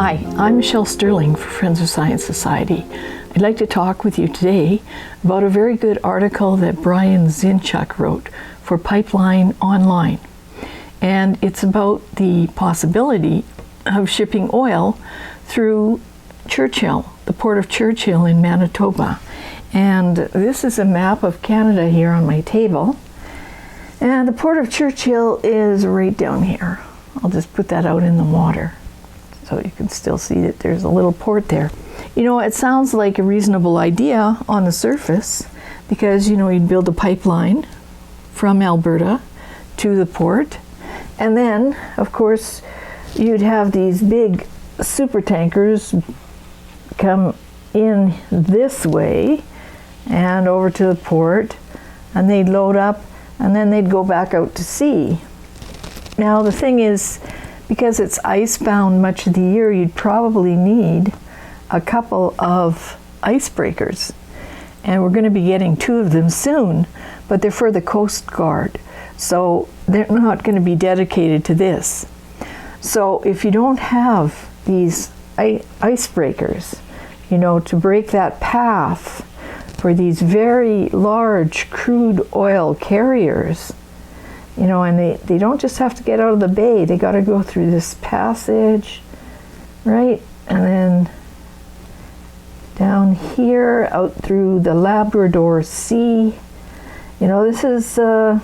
Hi, I'm Michelle Sterling for Friends of Science Society. I'd like to talk with you today about a very good article that Brian Zinchuk wrote for Pipeline Online. And it's about the possibility of shipping oil through Churchill, the port of Churchill in Manitoba. And this is a map of Canada here on my table. And the port of Churchill is right down here. I'll just put that out in the water so you can still see that there's a little port there. You know, it sounds like a reasonable idea on the surface because, you know, you'd build a pipeline from Alberta to the port. And then, of course, you'd have these big super tankers come in this way and over to the port, and they'd load up and then they'd go back out to sea. Now the thing is, because it's icebound much of the year, you'd probably need a couple of icebreakers. And we're going to be getting 2 of them soon, but they're for the Coast Guard. So they're not going to be dedicated to this. So if you don't have these icebreakers, you know, to break that path for these very large crude oil carriers, you know, and they don't just have to get out of the bay, they got to go through this passage, right? And then down here, out through the Labrador Sea. You know, this is a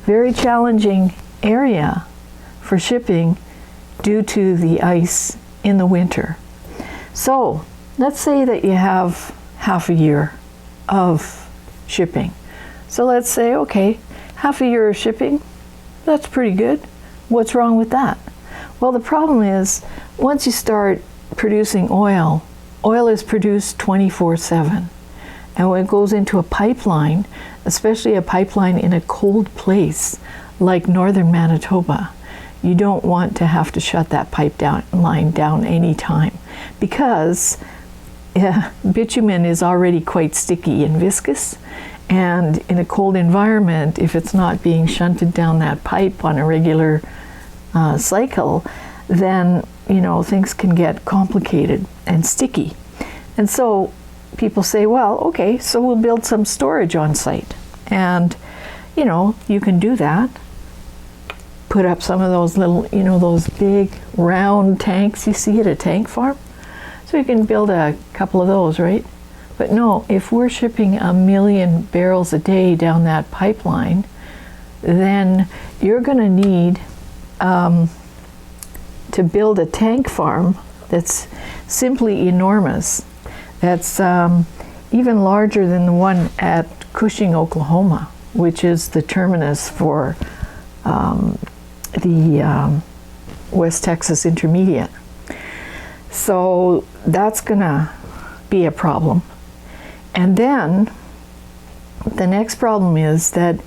very challenging area for shipping due to the ice in the winter. So let's say that you have half a year of shipping. So let's say, okay, half a year of shipping, that's pretty good. What's wrong with that? Well, the problem is, once you start producing oil, oil is produced 24/7. And when it goes into a pipeline, especially a pipeline in a cold place like northern Manitoba, you don't want to have to shut that pipeline down anytime because bitumen is already quite sticky and viscous. And in a cold environment, if it's not being shunted down that pipe on a regular cycle, then, you know, things can get complicated and sticky. And so people say, well, okay, so we'll build some storage on site. And, you know, you can do that. Put up some of those little, you know, those big round tanks you see at a tank farm. So you can build a couple of those, right? But no, if we're shipping 1 million barrels a day down that pipeline, then you're going to need to build a tank farm that's simply enormous. That's even larger than the one at Cushing, Oklahoma, which is the terminus for the West Texas Intermediate. So that's going to be a problem. And then the next problem is that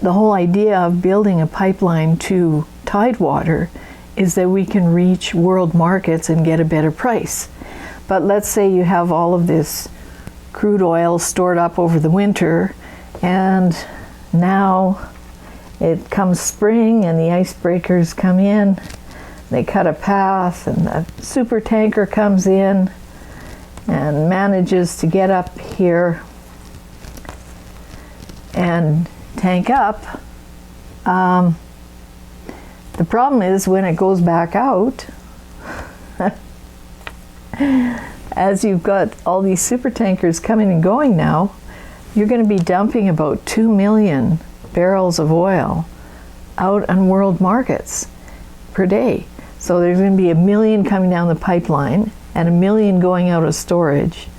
the whole idea of building a pipeline to Tidewater is that we can reach world markets and get a better price. But let's say you have all of this crude oil stored up over the winter, and now it comes spring and the icebreakers come in, they cut a path and the super tanker comes in and manages to get up here and tank up. The problem is when it goes back out, as you've got all these super tankers coming and going now, you're going to be dumping about 2 million barrels of oil out on world markets per day. So there's going to be 1 million coming down the pipeline and 1 million going out of storage.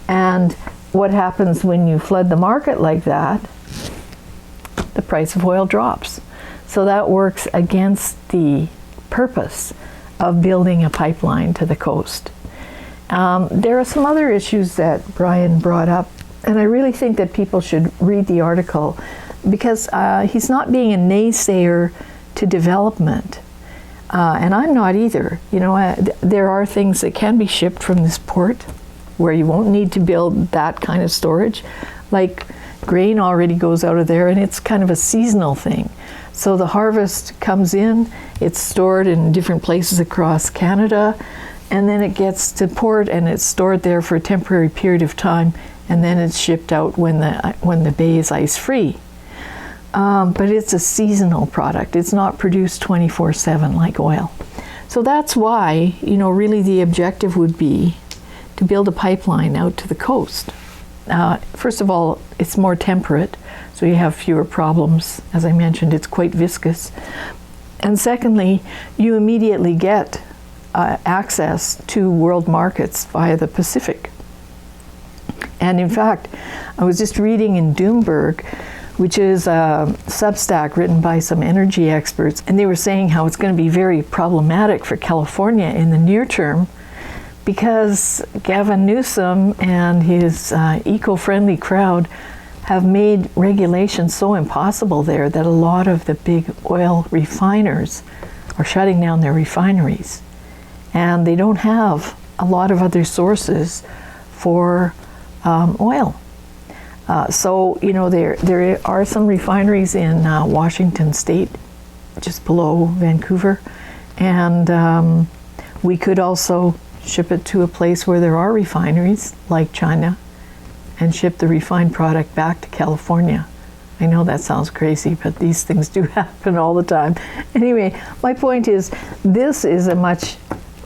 And what happens when you flood the market like that? The price of oil drops. So that works against the purpose of building a pipeline to the coast. There are some other issues that Brian brought up, and I really think that people should read the article because he's not being a naysayer to development. And I'm not either. You know, there are things that can be shipped from this port where you won't need to build that kind of storage. Like, grain already goes out of there, and it's kind of a seasonal thing. So the harvest comes in, it's stored in different places across Canada, and then it gets to port and it's stored there for a temporary period of time, and then it's shipped out when the bay is ice-free. But it's a seasonal product. It's not produced 24/7 like oil. So that's why, really the objective would be to build a pipeline out to the coast. First of all, it's more temperate, so you have fewer problems. As I mentioned, it's quite viscous. And secondly, you immediately get access to world markets via the Pacific. And in fact, I was just reading in Doomberg, which is a Substack written by some energy experts, and they were saying how it's going to be very problematic for California in the near term because Gavin Newsom and his eco-friendly crowd have made regulations so impossible there that a lot of the big oil refiners are shutting down their refineries. And they don't have a lot of other sources for oil. So, there are some refineries in Washington State, just below Vancouver. And we could also ship it to a place where there are refineries, like China, and ship the refined product back to California. I know that sounds crazy, but these things do happen all the time. Anyway, my point is, this is a much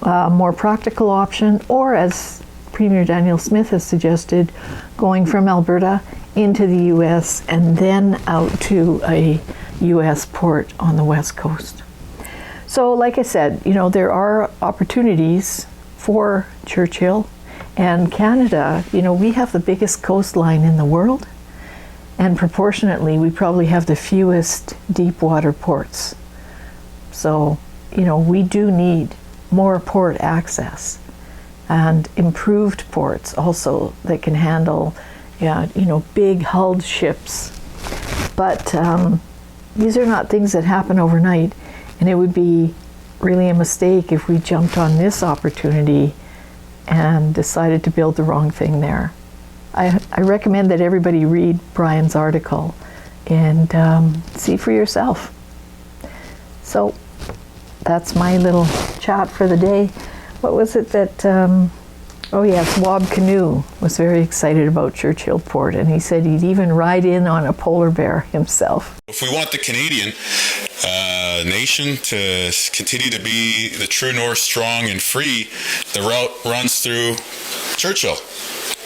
more practical option, or as Premier Daniel Smith has suggested, going from Alberta into the U.S. and then out to a U.S. port on the West Coast. So like I said, there are opportunities for Churchill and Canada. We have the biggest coastline in the world, and proportionately we probably have the fewest deep water ports. So, we do need more port access and improved ports also that can handle big hulled ships. But these are not things that happen overnight, and it would be really a mistake if we jumped on this opportunity and decided to build the wrong thing there. I recommend that everybody read Brian's article and see for yourself. So that's my little chat for the day. What was it that, Wab Canoe was very excited about Churchill Port, and he said he'd even ride in on a polar bear himself. If we want the Canadian nation to continue to be the true north, strong and free, the route runs through Churchill.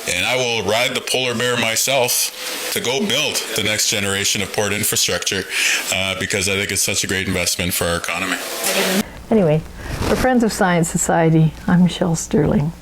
And I will ride the polar bear myself to go build the next generation of port infrastructure because I think it's such a great investment for our economy. Anyway, for Friends of Science Society, I'm Michelle Sterling.